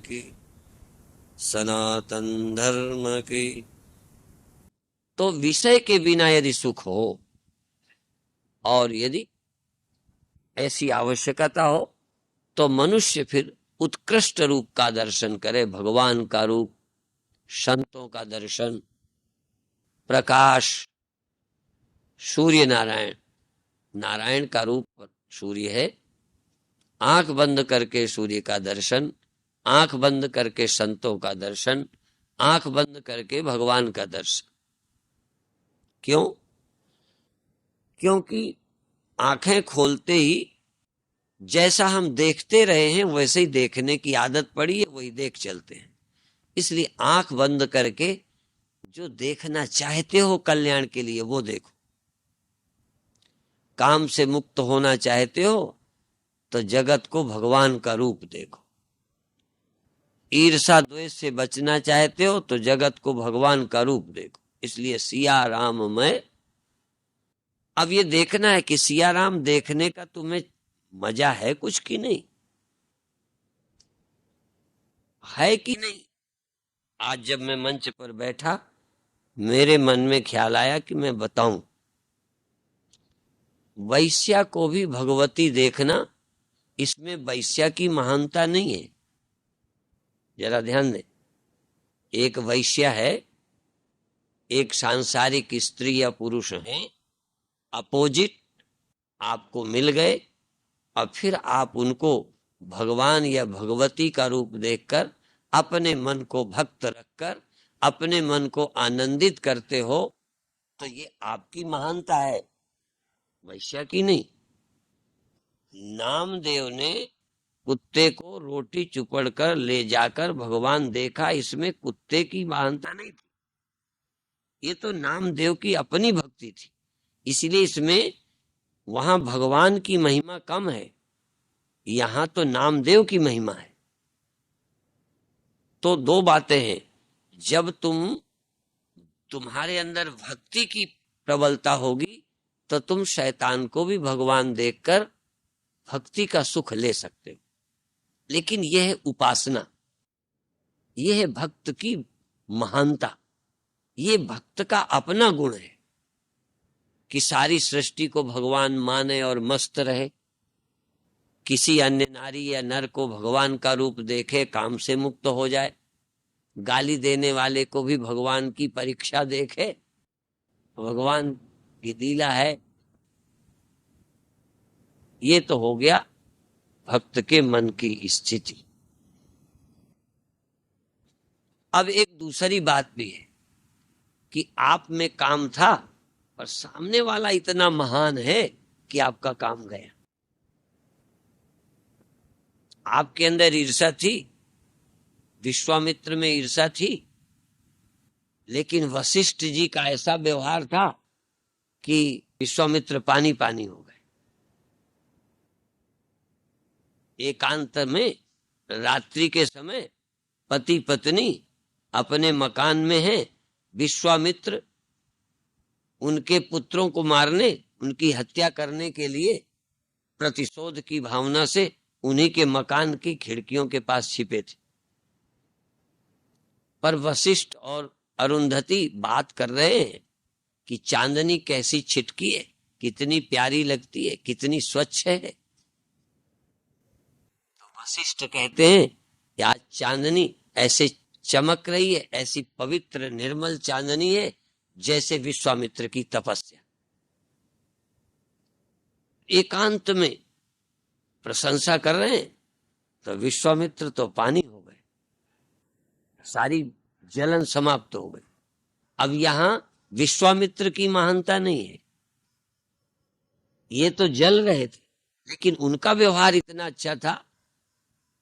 की, सनातन धर्म की। तो विषय के बिना यदि सुख हो और यदि ऐसी आवश्यकता हो तो मनुष्य फिर उत्कृष्ट रूप का दर्शन करे, भगवान का रूप, संतों का दर्शन, प्रकाश, सूर्य नारायण, नारायण का रूप सूर्य है। आंख बंद करके सूर्य का दर्शन, आंख बंद करके संतों का दर्शन, आंख बंद करके भगवान का दर्शन। क्यों? क्योंकि आंखें खोलते ही जैसा हम देखते रहे हैं वैसे ही देखने की आदत पड़ी है, वही देख चलते हैं। इसलिए आंख बंद करके जो देखना चाहते हो कल्याण के लिए वो देखो। काम से मुक्त होना चाहते हो तो जगत को भगवान का रूप देखो। ईर्षा द्वेष से बचना चाहते हो तो जगत को भगवान का रूप देखो। इसलिए सिया राम में अब ये देखना है कि सिया राम देखने का तुम्हें मजा है कुछ की नहीं, है कि नहीं। आज जब मैं मंच पर बैठा मेरे मन में ख्याल आया कि मैं बताऊं, वैश्या को भी भगवती देखना, इसमें वैश्या की महानता नहीं है। जरा ध्यान दें, एक वैश्या है, एक सांसारिक स्त्री या पुरुष है, अपोजिट आपको मिल गए और फिर आप उनको भगवान या भगवती का रूप देखकर अपने मन को भक्त रखकर अपने मन को आनंदित करते हो, तो ये आपकी महानता है, वैश्या की नहीं। नामदेव ने कुत्ते को रोटी चुपड़ कर ले जाकर भगवान देखा, इसमें कुत्ते की महानता नहीं थी, ये तो नामदेव की अपनी भक्ति थी। इसलिए इसमें वहां भगवान की महिमा कम है, यहां तो नामदेव की महिमा है। तो दो बातें हैं, जब तुम्हारे अंदर भक्ति की प्रबलता होगी तो तुम शैतान को भी भगवान देखकर भक्ति का सुख ले सकते हो। लेकिन यह है उपासना, यह है भक्त की महानता, ये भक्त का अपना गुण है कि सारी सृष्टि को भगवान माने और मस्त रहे, किसी अन्य नारी या नर को भगवान का रूप देखे काम से मुक्त हो जाए, गाली देने वाले को भी भगवान की परीक्षा देखे, भगवान की लीला है। ये तो हो गया भक्त के मन की स्थिति। अब एक दूसरी बात भी है कि आप में काम था और सामने वाला इतना महान है कि आपका काम गया। आपके अंदर ईर्ष्या थी, विश्वामित्र में ईर्ष्या थी, लेकिन वशिष्ठ जी का ऐसा व्यवहार था कि विश्वामित्र पानी पानी हो गए। एकांत में रात्रि के समय पति पत्नी अपने मकान में हैं, विश्वामित्र उनके पुत्रों को मारने, उनकी हत्या करने के लिए प्रतिशोध की भावना से उन्हीं के मकान की खिड़कियों के पास छिपे थे। पर वशिष्ठ और अरुंधति बात कर रहे हैं कि चांदनी कैसी छिटकी है, कितनी प्यारी लगती है, कितनी स्वच्छ है। तो वशिष्ठ कहते हैं कि आज चांदनी ऐसे चमक रही है, ऐसी पवित्र निर्मल चांदनी है जैसे विश्वामित्र की तपस्या। एकांत में प्रशंसा कर रहे हैं तो विश्वामित्र तो पानी हो गए, सारी जलन समाप्त हो गई। अब यहां विश्वामित्र की महानता नहीं है, ये तो जल रहे थे, लेकिन उनका व्यवहार इतना अच्छा था,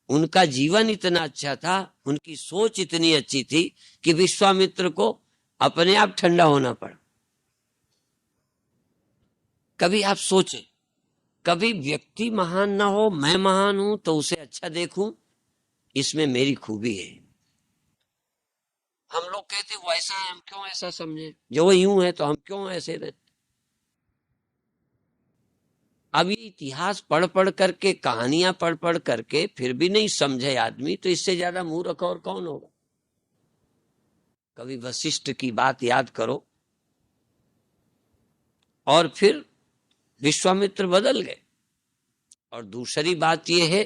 उनका जीवन इतना अच्छा था, उनकी सोच इतनी अच्छी थी कि विश्वामित्र को अपने आप ठंडा होना पड़ा। कभी आप सोचें, कभी व्यक्ति महान ना हो, मैं महान हूं तो उसे अच्छा देखूं, इसमें मेरी खूबी है। हम लोग कहते वो ऐसा है, हम क्यों ऐसा समझे, जो वो यूं है तो हम क्यों ऐसे रहते। अब ये इतिहास पढ़ पढ़ करके, कहानियां पढ़ पढ़ करके फिर भी नहीं समझे आदमी, तो इससे ज्यादा मूर्ख और कौन होगा। कभी वशिष्ठ की बात याद करो, और फिर विश्वामित्र बदल गए। और दूसरी बात यह है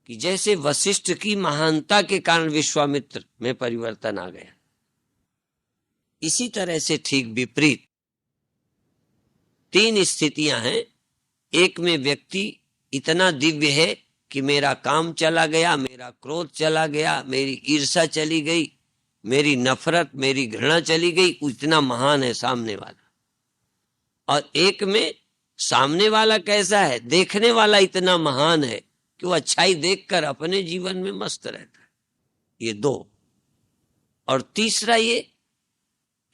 कि जैसे वशिष्ठ की महानता के कारण विश्वामित्र में परिवर्तन आ गया, इसी तरह से ठीक विपरीत तीन स्थितियां हैं। एक में व्यक्ति इतना दिव्य है कि मेरा काम चला गया, मेरा क्रोध चला गया, मेरी ईर्ष्या चली गई, मेरी नफरत, मेरी घृणा चली गई, इतना महान है सामने वाला। और एक में सामने वाला कैसा है, देखने वाला इतना महान है कि वो अच्छाई देखकर अपने जीवन में मस्त रहता है। ये दो। और तीसरा ये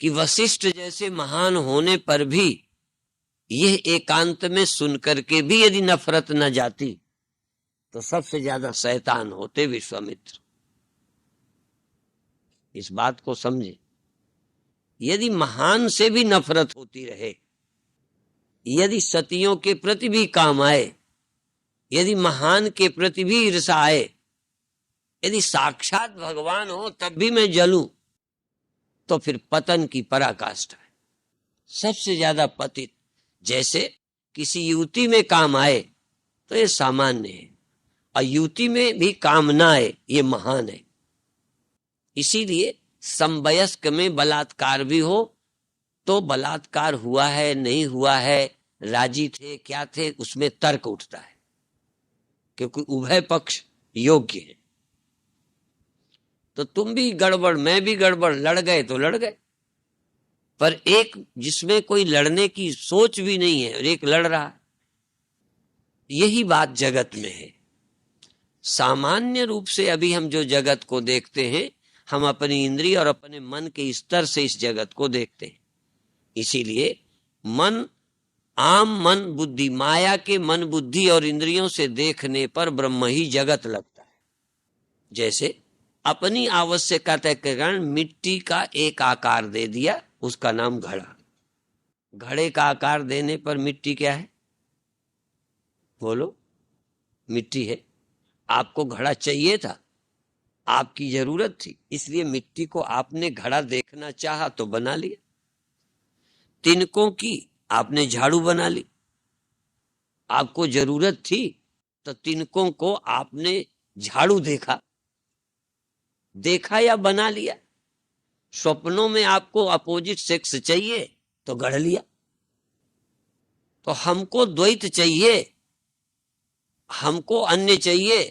कि वशिष्ठ जैसे महान होने पर भी यह एकांत में सुन करके भी यदि नफरत न जाती तो सबसे ज्यादा शैतान होते विश्वामित्र। इस बात को समझे। यदि महान से भी नफरत होती रहे, यदि सतियों के प्रति भी काम आए, यदि महान के प्रति भी ईर्षा आए, यदि साक्षात भगवान हो तब भी मैं जलूं, तो फिर पतन की पराकाष्ठा है। सबसे ज्यादा पतित जैसे किसी युवती में काम आए तो ये सामान्य है, और युवती में भी काम ना आए ये महान है। इसीलिए समवयस्क में बलात्कार भी हो तो बलात्कार हुआ है नहीं हुआ है, राजी थे क्या थे, उसमें तर्क उठता है, क्योंकि उभय पक्ष योग्य है। तो तुम भी गड़बड़ मैं भी गड़बड़, लड़ गए तो लड़ गए, पर एक जिसमें कोई लड़ने की सोच भी नहीं है और एक लड़ रहा है। यही बात जगत में है। सामान्य रूप से अभी हम जो जगत को देखते हैं, हम अपनी इंद्रिय और अपने मन के स्तर से इस जगत को देखते हैं। इसीलिए मन, आम मन बुद्धि, माया के मन बुद्धि और इंद्रियों से देखने पर ब्रह्म ही जगत लगता है। जैसे अपनी आवश्यकता के कारण मिट्टी का एक आकार दे दिया, उसका नाम घड़ा। घड़े का आकार देने पर मिट्टी क्या है, बोलो? मिट्टी है। आपको घड़ा चाहिए था, आपकी जरूरत थी, इसलिए मिट्टी को आपने घड़ा देखना चाहा तो बना लिया। तिनकों की आपने झाड़ू बना ली, आपको जरूरत थी तो तिनकों को आपने झाड़ू देखा, देखा या बना लिया। स्वप्नों में आपको अपोजिट सेक्स चाहिए तो गढ़ लिया। तो हमको द्वैत चाहिए, हमको अन्य चाहिए,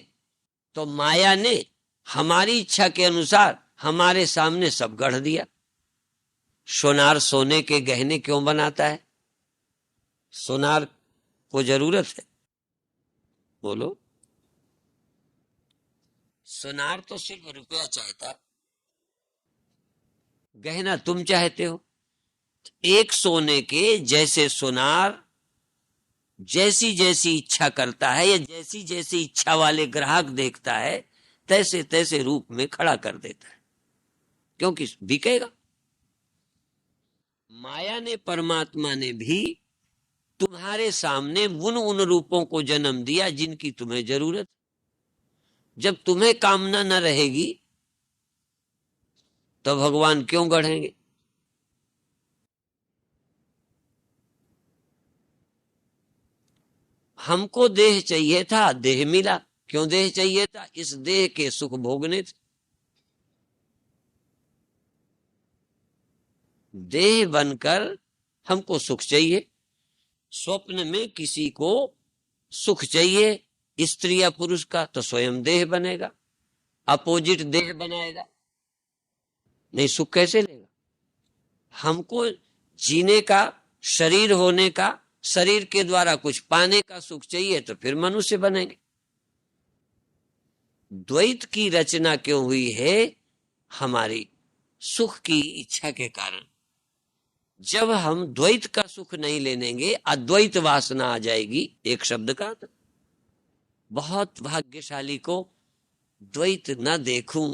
तो माया ने हमारी इच्छा के अनुसार हमारे सामने सब गढ़ दिया। सोनार सोने के गहने क्यों बनाता है? सोनार को जरूरत है, बोलो? सोनार तो सिर्फ रुपया चाहता, गहना तुम चाहते हो। एक सोने के जैसे सोनार जैसी जैसी इच्छा करता है या जैसी जैसी इच्छा वाले ग्राहक देखता है, तैसे तैसे रूप में खड़ा कर देता है, क्योंकि बिकेगा। माया ने, परमात्मा ने भी तुम्हारे सामने उन रूपों को जन्म दिया जिनकी तुम्हें जरूरत। जब तुम्हें कामना न रहेगी तो भगवान क्यों गढ़ेंगे? हमको देह चाहिए था, देह मिला। क्यों देह चाहिए था? इस देह के सुख भोगने थे। देह बनकर हमको सुख चाहिए। स्वप्न में किसी को सुख चाहिए, स्त्री या पुरुष का, तो स्वयं देह बनेगा, अपोजिट देह बनाएगा, नहीं सुख कैसे लेगा? हमको जीने का, शरीर होने का, शरीर के द्वारा कुछ पाने का सुख चाहिए तो फिर मनुष्य बनेंगे। द्वैत की रचना क्यों हुई है? हमारी सुख की इच्छा के कारण। जब हम द्वैत का सुख नहीं लेंगे, अद्वैत वासना आ जाएगी। एक शब्द का तो बहुत भाग्यशाली को द्वैत न देखूं,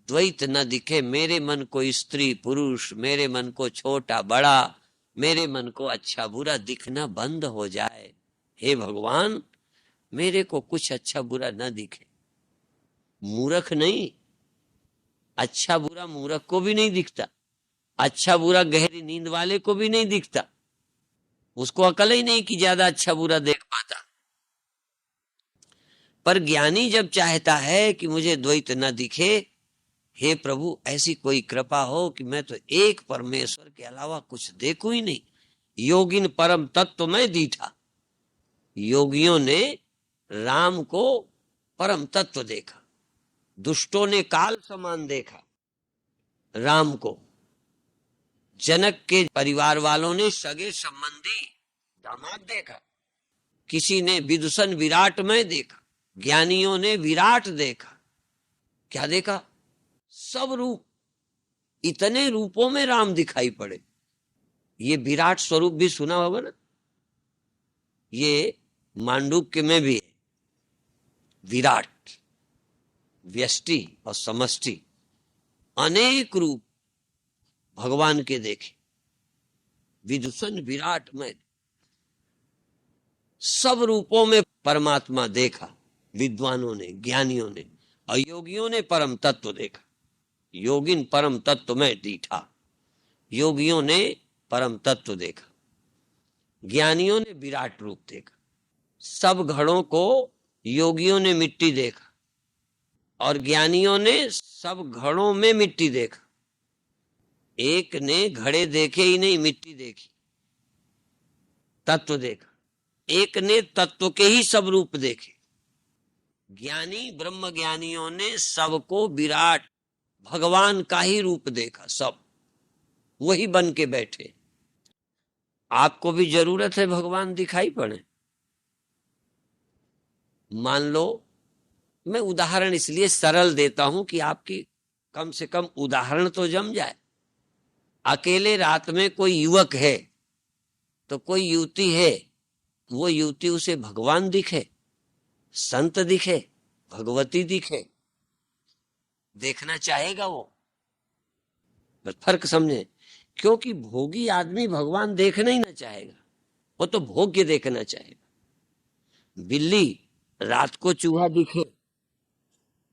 द्वैत न दिखे, मेरे मन को स्त्री पुरुष, मेरे मन को छोटा बड़ा, मेरे मन को अच्छा बुरा दिखना बंद हो जाए। हे भगवान, मेरे को कुछ अच्छा बुरा न दिखे। मूर्ख नहीं, अच्छा बुरा मूर्ख को भी नहीं दिखता, अच्छा बुरा गहरी नींद वाले को भी नहीं दिखता, उसको अकल ही नहीं कि ज्यादा अच्छा बुरा देख पाता। पर ज्ञानी जब चाहता है कि मुझे द्वैत न दिखे, हे प्रभु ऐसी कोई कृपा हो कि मैं तो एक परमेश्वर के अलावा कुछ देखूं ही नहीं। योगिन परम तत्व में दीठा, योगियों ने राम को परम तत्व देखा, दुष्टों ने काल समान देखा राम को। जनक के परिवार वालों ने सगे संबंधी दामाद देखा, किसी ने विदूषण विराट में देखा, ज्ञानियों ने विराट देखा। क्या देखा? सब रूप, इतने रूपों में राम दिखाई पड़े। ये विराट स्वरूप भी सुना होगा ना, ये मांडुक्य में भी है। विराट, व्यष्टि और समष्टि, अनेक रूप भगवान के देखे। विदूषण विराट में सब रूपों में परमात्मा देखा विद्वानों ने, ज्ञानियों ने। अयोगियों ने परम तत्व देखा, योगिन परम तत्व में दीठा, योगियों ने परम तत्व देखा, ज्ञानियों ने विराट रूप देखा। सब घड़ों को योगियों ने मिट्टी देखा और ज्ञानियों ने सब घड़ों में मिट्टी देखा। एक ने घड़े देखे ही नहीं, मिट्टी देखी, तत्व देखा। एक ने तत्व के ही सब रूप देखे। ज्ञानी ब्रह्म ज्ञानियों ने सबको विराट भगवान का ही रूप देखा, सब वही बन के बैठे। आपको भी जरूरत है भगवान दिखाई पड़े। मान लो, मैं उदाहरण इसलिए सरल देता हूं कि आपकी कम से कम उदाहरण तो जम जाए। अकेले रात में कोई युवक है तो कोई युवती है, वो युवती उसे भगवान दिखे, संत दिखे, भगवती दिखे, देखना चाहेगा वो? बस फर्क समझे। क्योंकि भोगी आदमी भगवान देखना ही ना चाहेगा, वो तो भोग्य देखना चाहेगा। बिल्ली रात को चूहा दिखे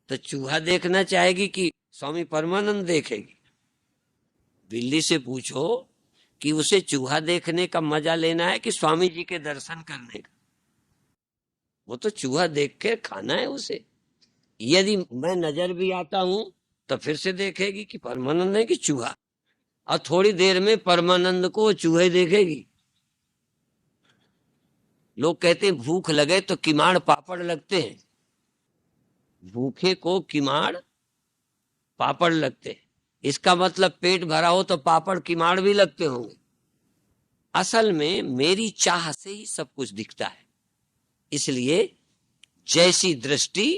तो चूहा देखना चाहेगी कि स्वामी परमानंद देखेगी? बिल्ली से पूछो कि उसे चूहा देखने का मजा लेना है कि स्वामी जी के दर्शन करने का? वो तो चूहा देख के खाना है उसे। यदि मैं नजर भी आता हूं तो फिर से देखेगी कि परमानंद है कि चूहा, और थोड़ी देर में परमानंद को चूहे देखेगी। लोग कहते हैं भूख लगे तो किमाड़ पापड़ लगते हैं, भूखे को किमाड़ पापड़ लगते हैं। इसका मतलब पेट भरा हो तो पापड़ किमाड़ भी लगते होंगे। असल में मेरी चाह से ही सब कुछ दिखता है। इसलिए जैसी दृष्टि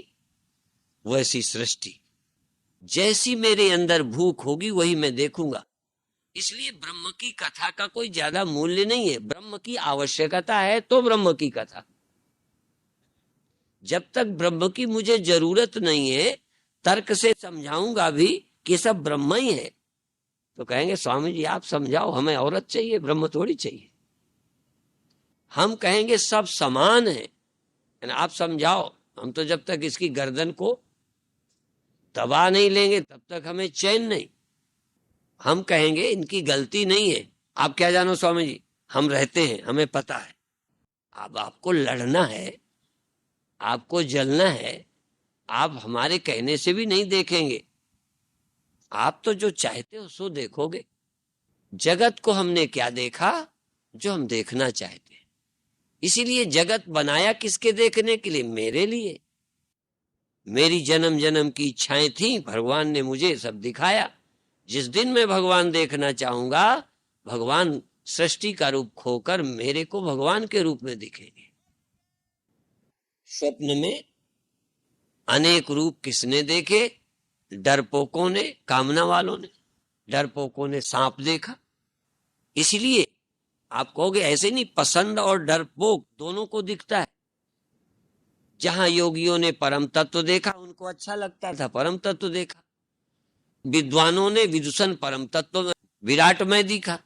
वैसी सृष्टि, जैसी मेरे अंदर भूख होगी वही मैं देखूंगा। इसलिए ब्रह्म की कथा का कोई ज्यादा मूल्य नहीं है। ब्रह्म की आवश्यकता है तो ब्रह्म की कथा। जब तक ब्रह्म की मुझे जरूरत नहीं है, तर्क से समझाऊंगा भी कि सब ब्रह्म ही है, तो कहेंगे स्वामी जी आप समझाओ, हमें औरत चाहिए, ब्रह्म थोड़ी चाहिए। हम कहेंगे सब समान है, आप समझाओ। हम तो जब तक इसकी गर्दन को दबा नहीं लेंगे तब तक हमें चैन नहीं। हम कहेंगे इनकी गलती नहीं है, आप क्या जानो स्वामी जी, हम रहते हैं, हमें पता है। अब आपको लड़ना है, आपको जलना है, आप हमारे कहने से भी नहीं देखेंगे। आप तो जो चाहते हो सो देखोगे। जगत को हमने क्या देखा? जो हम देखना चाहते हैं। इसीलिए जगत बनाया किसके देखने के लिए? मेरे लिए। मेरी जन्म जन्म की इच्छाएं थी, भगवान ने मुझे सब दिखाया। जिस दिन मैं भगवान देखना चाहूंगा, भगवान सृष्टि का रूप खोकर मेरे को भगवान के रूप में दिखेंगे। स्वप्न में अनेक रूप किसने देखे? डरपोकों ने, कामना वालों ने। डरपोकों ने सांप देखा। इसलिए आप कहोगे ऐसे नहीं, पसंद और डरपोक दोनों को दिखता है। जहां योगियों ने परम तत्व देखा, उनको अच्छा लगता था, परम तत्व देखा। विद्वानों ने विदूषण परम तत्व में विराट में दिखा,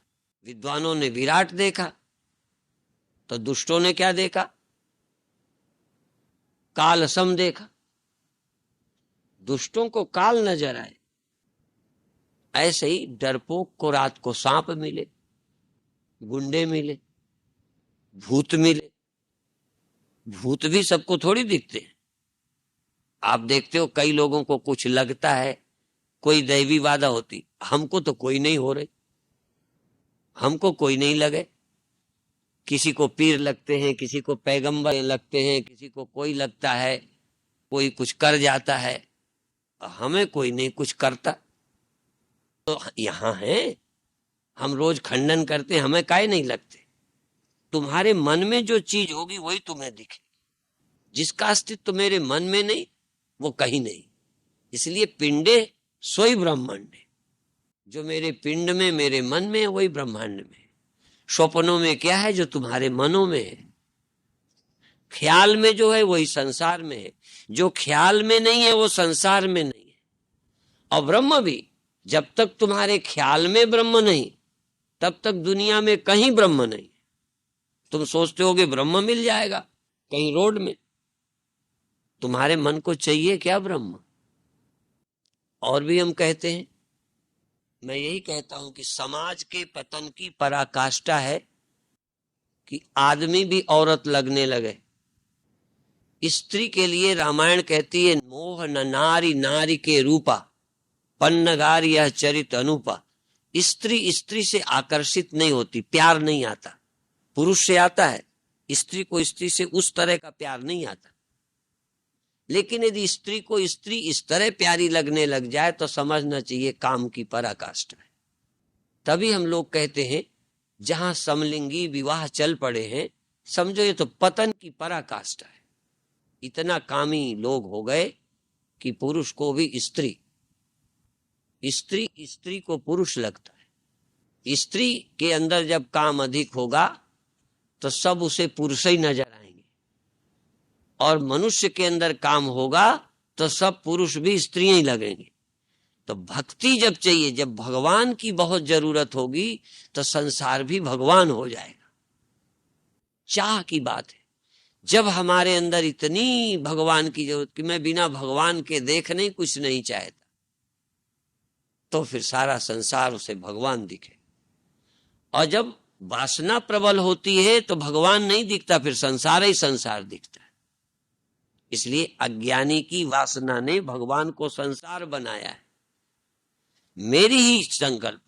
विद्वानों ने विराट देखा, तो दुष्टों ने क्या देखा? काल सम देखा। दुष्टों को काल नजर आए, ऐसे ही डरपोक को रात को सांप मिले, गुंडे मिले, भूत मिले। भूत भी सबको थोड़ी दिखते हैं। आप देखते हो कई लोगों को कुछ लगता है, कोई दैवी बाधा होती, हमको तो कोई नहीं हो रही, हमको कोई नहीं लगे। किसी को पीर लगते हैं, किसी को पैगंबर लगते हैं, किसी को कोई लगता है, कोई कुछ कर जाता है, हमें कोई नहीं कुछ करता। तो यहां है, हम रोज खंडन करते, हमें काहे नहीं लगते? तुम्हारे मन में जो चीज होगी वही तुम्हें दिखे। जिसका अस्तित्व मेरे मन में नहीं, वो कहीं नहीं। इसलिए पिंडे सोई ब्रह्मांड है। जो मेरे पिंड में, मेरे मन में है, वही ब्रह्मांड में है। स्वप्नों में क्या है? जो तुम्हारे मनों में है। ख्याल में जो है वही संसार में है, जो ख्याल में नहीं है वो संसार में नहीं है। और ब्रह्म भी, जब तक तुम्हारे ख्याल में ब्रह्म नहीं, तब तक दुनिया में कहीं ब्रह्म नहीं। तुम सोचते होगे ब्रह्म मिल जाएगा कहीं रोड में, तुम्हारे मन को चाहिए क्या ब्रह्म? और भी हम कहते हैं, मैं यही कहता हूं कि समाज के पतन की पराकाष्ठा है कि आदमी भी औरत लगने लगे। स्त्री के लिए रामायण कहती है, मोह न नारी नारी के रूपा, पन्नगार यह चरित अनुपा। स्त्री स्त्री से आकर्षित नहीं होती, प्यार नहीं आता। पुरुष से आता है, स्त्री को स्त्री से उस तरह का प्यार नहीं आता। लेकिन यदि स्त्री को स्त्री इस तरह प्यारी लगने लग जाए तो समझना चाहिए काम की पराकाष्ठा है। तभी हम लोग कहते हैं जहां समलिंगी विवाह चल पड़े हैं, समझो ये तो पतन की पराकाष्ठा है। इतना कामी लोग हो गए कि पुरुष को भी स्त्री, स्त्री स्त्री को पुरुष लगता है। स्त्री के अंदर जब काम अधिक होगा तो सब उसे पुरुष ही नजर आएंगे, और मनुष्य के अंदर काम होगा तो सब पुरुष भी स्त्रियां ही लगेंगे। तो भक्ति जब चाहिए, जब भगवान की बहुत जरूरत होगी, तो संसार भी भगवान हो जाएगा। चाह की बात है। जब हमारे अंदर इतनी भगवान की जरूरत कि मैं बिना भगवान के देख नहीं, कुछ नहीं चाहता, तो फिर सारा संसार उसे भगवान दिखे। और जब वासना प्रबल होती है तो भगवान नहीं दिखता, फिर संसार ही संसार दिखता है। इसलिए अज्ञानी की वासना ने भगवान को संसार बनाया है। मेरी ही संकल्प,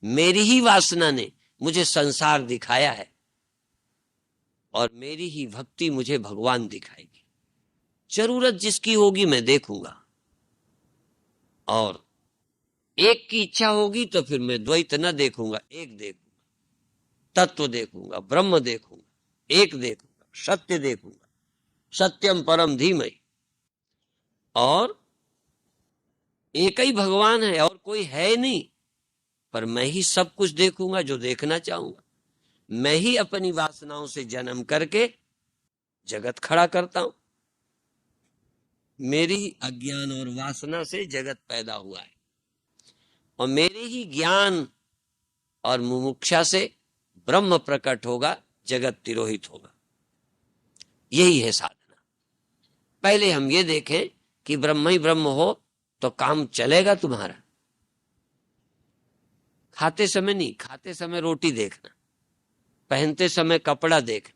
मेरी ही वासना ने मुझे संसार दिखाया है, और मेरी ही भक्ति मुझे भगवान दिखाएगी। जरूरत जिसकी होगी मैं देखूंगा, और एक की इच्छा होगी तो फिर मैं द्वैत न देखूंगा, एक देखूंगा, तत्व देखूंगा, ब्रह्म देखूंगा, एक देखूंगा, सत्य देखूंगा, सत्यम परम धीमहि। और एक ही भगवान है और कोई है नहीं, पर मैं ही सब कुछ देखूंगा जो देखना चाहूंगा। मैं ही अपनी वासनाओं से जन्म करके जगत खड़ा करता हूं। मेरी ही अज्ञान और वासना से जगत पैदा हुआ है, और मेरे ही ज्ञान और मुमुक्षा से ब्रह्म प्रकट होगा, जगत तिरोहित होगा। यही है साधना। पहले हम ये देखें कि ब्रह्म ही ब्रह्म हो तो काम चलेगा तुम्हारा। खाते समय नहीं, खाते समय रोटी देखना, पहनते समय कपड़ा देखना,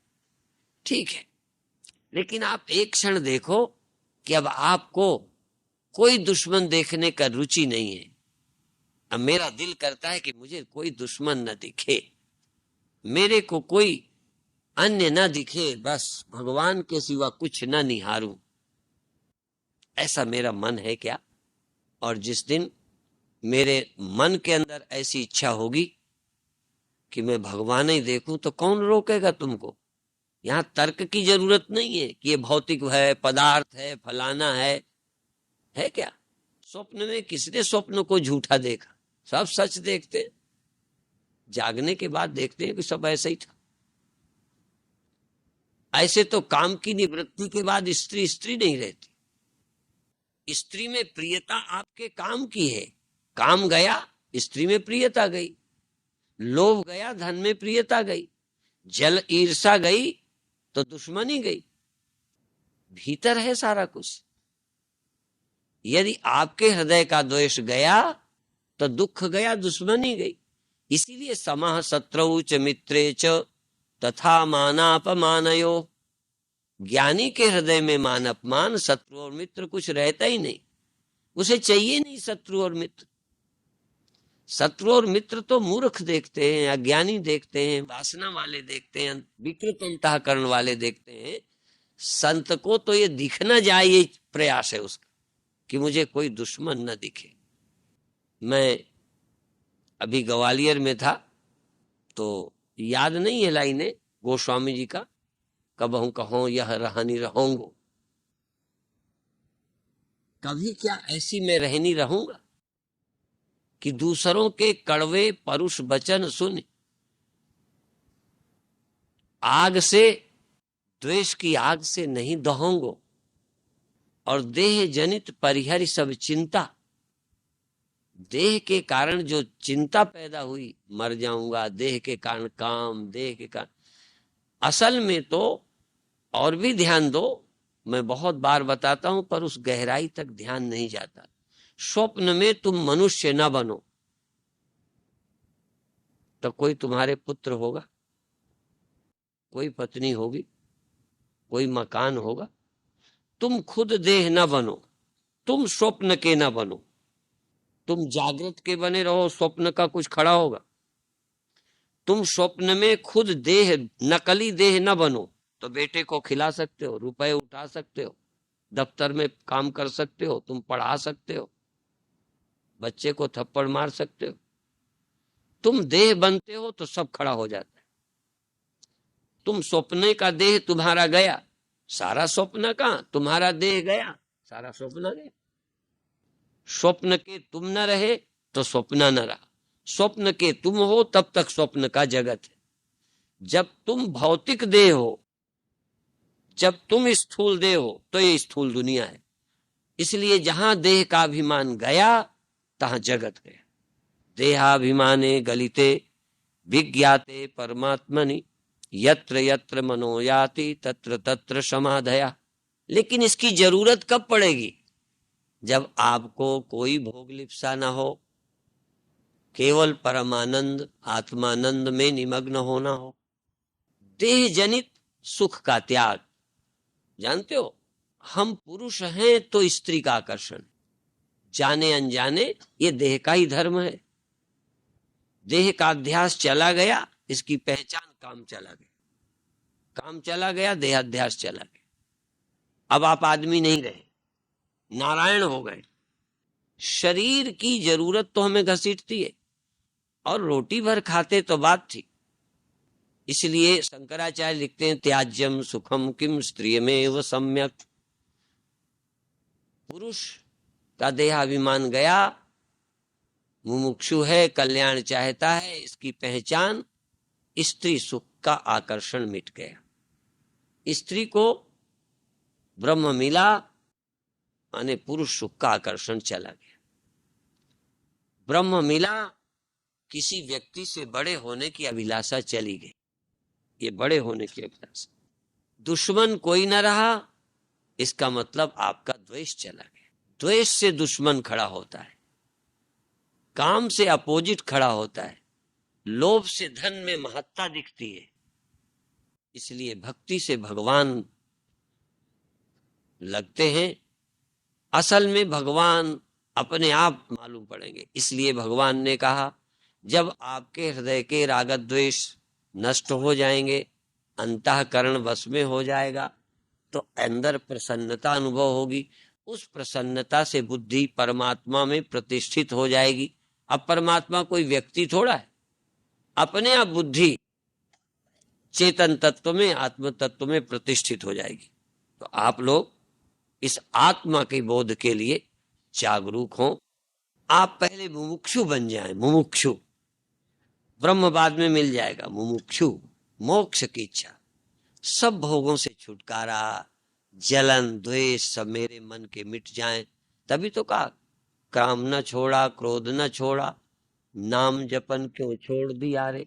ठीक है, लेकिन आप एक क्षण देखो कि अब आपको कोई दुश्मन देखने का रुचि नहीं है। अब मेरा दिल करता है कि मुझे कोई दुश्मन न दिखे, मेरे को कोई अन्य न दिखे, बस भगवान के सिवा कुछ न निहारूं। ऐसा मेरा मन है क्या? और जिस दिन मेरे मन के अंदर ऐसी इच्छा होगी कि मैं भगवान ही देखूं, तो कौन रोकेगा तुमको? यहां तर्क की जरूरत नहीं है कि ये भौतिक है, पदार्थ है, फलाना है क्या? स्वप्न में किसने स्वप्न को झूठा देखा? सब सच देखते हैं। जागने के बाद देखते हैं कि सब ऐसा ही था। ऐसे तो काम की निवृत्ति के बाद स्त्री स्त्री नहीं रहती। स्त्री में प्रियता आपके काम की है, काम गया, स्त्री में प्रियता गई। लोभ गया, धन में प्रियता गई, जल ईर्षा गई तो दुश्मनी गई। भीतर है सारा कुछ। यदि आपके हृदय का द्वेष गया तो दुख गया, दुश्मनी गई। इसीलिए समः शत्रौ च मित्रे च तथा मानापमानयो। ज्ञानी के हृदय में मान अपमान, शत्रु और मित्र कुछ रहता ही नहीं। उसे चाहिए नहीं शत्रु और मित्र। शत्रु और मित्र तो मूर्ख देखते हैं, अज्ञानी देखते हैं, वासना वाले देखते हैं, विकृत अंतःकरण वाले देखते हैं। संत को तो ये दिखना जाए, ये प्रयास है उसका कि मुझे कोई दुश्मन न दिखे। मैं अभी ग्वालियर में था तो याद नहीं है लाइनें गोस्वामी जी का, कबहू कहो यह रहनी रहूंगो, कभी क्या ऐसी मैं रहनी रहूंगा कि दूसरों के कड़वे परुष वचन सुन आग से, द्वेष की आग से नहीं दहोंगो, और देह जनित परिहरि सब चिंता। देह के कारण जो चिंता पैदा हुई, मर जाऊंगा, देह के कारण काम, देह के कारण, असल में तो और भी ध्यान दो, मैं बहुत बार बताता हूं पर उस गहराई तक ध्यान नहीं जाता। स्वप्न में तुम मनुष्य न बनो तो कोई तुम्हारे पुत्र होगा, कोई पत्नी होगी, कोई मकान होगा। तुम खुद देह न बनो, तुम स्वप्न के न बनो। तुम जागृत के बने रहो, स्वप्न का कुछ खड़ा होगा। तुम स्वप्न में खुद देह, नकली देह न बनो तो बेटे को खिला सकते हो, रुपए उठा सकते हो, दफ्तर में काम कर सकते हो, तुम पढ़ा सकते हो, बच्चे को थप्पड़ मार सकते हो। तुम देह बनते हो तो सब खड़ा हो जाता है। तुम स्वप्ने का देह तुम्हारा गया, सारा स्वप्न का, तुम्हारा देह गया, सारा स्वप्न गया। स्वप्न के तुम न रहे तो स्वप्न न रहा। स्वप्न के तुम हो तब तक स्वप्न का जगत है। जब तुम भौतिक देह हो, जब तुम स्थूल देह हो तो ये स्थूल दुनिया है। इसलिए जहां देह का अभिमान गया तहां जगत गया। देहाभिमाने गलिते विज्ञाते परमात्मनि यत्र यत्र मनो याति तत्र तत्र समाधया। लेकिन इसकी जरूरत कब पड़ेगी? जब आपको कोई भोग लिप्सा ना हो, केवल परमानंद आत्मानंद में निमग्न होना हो। देह जनित सुख का त्याग। जानते हो, हम पुरुष हैं तो स्त्री का आकर्षण, जाने अनजाने ये देह का ही धर्म है। देह का अध्यास चला गया, इसकी पहचान काम चला गया, काम चला गया, देहाध्यास चला गया। अब आप आदमी नहीं रहे, नारायण हो गए। शरीर की जरूरत तो हमें घसीटती है, और रोटी भर खाते तो बात थी। इसलिए शंकराचार्य लिखते हैं त्याज्यम सुखम किम स्त्रियमेव सम्यक। पुरुष का देहाभिमान गया, मुमुक्षु है, कल्याण चाहता है, इसकी पहचान स्त्री सुख का आकर्षण मिट गया। स्त्री को ब्रह्म मिला, माने पुरुष सुख का आकर्षण चला गया। ब्रह्म मिला, किसी व्यक्ति से बड़े होने की अभिलाषा चली गई। ये बड़े होने की अभिलाषा। दुश्मन कोई न रहा, इसका मतलब आपका द्वेष चला गया। द्वेष से दुश्मन खड़ा होता है, काम से अपोजिट खड़ा होता है, लोभ से धन में महत्ता दिखती है। इसलिए भक्ति से भगवान लगते हैं। असल में भगवान अपने आप मालूम पड़ेंगे। इसलिए भगवान ने कहा जब आपके हृदय के राग द्वेष नष्ट हो जाएंगे, अंतःकरण वश में हो जाएगा, तो अंदर प्रसन्नता अनुभव होगी। उस प्रसन्नता से बुद्धि परमात्मा में प्रतिष्ठित हो जाएगी। अब परमात्मा कोई व्यक्ति थोड़ा है, अपने आप बुद्धि चेतन तत्व में, आत्म तत्व में प्रतिष्ठित हो जाएगी। तो आप लोग इस आत्मा के बोध के लिए जागरूक हों। आप पहले मुमुक्षु बन जाएं। मुमुक्षु, ब्रह्म बाद में मिल जाएगा। मुमुक्षु, मोक्ष की इच्छा, सब भोगों से छुटकारा, जलन द्वेष सब मेरे मन के मिट जाएं। तभी तो कहा काम न छोड़ा, क्रोध न छोड़ा, नाम जपन क्यों छोड़ दिया रे।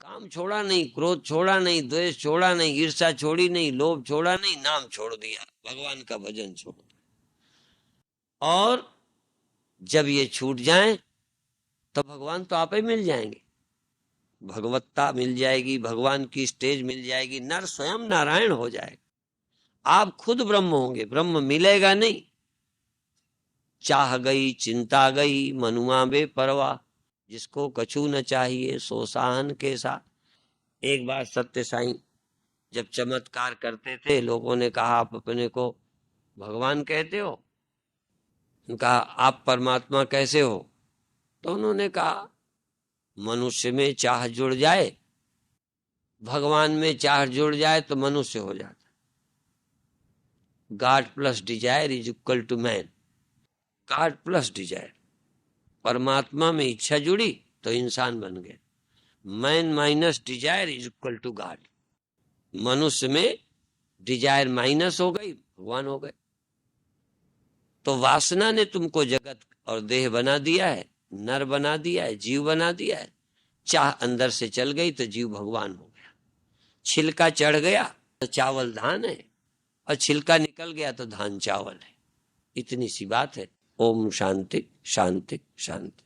काम छोड़ा नहीं, क्रोध छोड़ा नहीं, द्वेष छोड़ा नहीं, ईर्ष्या छोड़ी नहीं, लोभ छोड़ा नहीं, नाम छोड़ दिया, भगवान का भजन छोड़ दिया। और जब ये छूट जाए तो भगवान तो आप ही मिल जाएंगे, भगवत्ता मिल जाएगी, भगवान की स्टेज मिल जाएगी, नर स्वयं नारायण हो जाएगा, आप खुद ब्रह्म होंगे, ब्रह्म मिलेगा नहीं। चाह गई चिंता गई मनुआ बेपरवाह, जिसको कछु न चाहिए सो साहन के साथ। एक बार सत्य साईं जब चमत्कार करते थे, लोगों ने कहा आप अपने को भगवान कहते हो, कहा आप परमात्मा कैसे हो, तो उन्होंने कहा मनुष्य में चाह जुड़ जाए, भगवान में चाह जुड़ जाए तो मनुष्य हो जाता। God plus desire is equal to man, God plus desire, परमात्मा में इच्छा जुड़ी तो इंसान बन गए, man minus desire is equal to God, मनुष्य में डिजायर माइनस हो गई, भगवान हो गए। तो वासना ने तुमको जगत और देह बना दिया है, नर बना दिया है, जीव बना दिया है। चाह अंदर से चल गई तो जीव भगवान हो गया, छिलका चढ़ गया तो चावल धान है, और छिलका निकल गया तो धान चावल है। इतनी सी बात है। ओम शांति शांति शांति।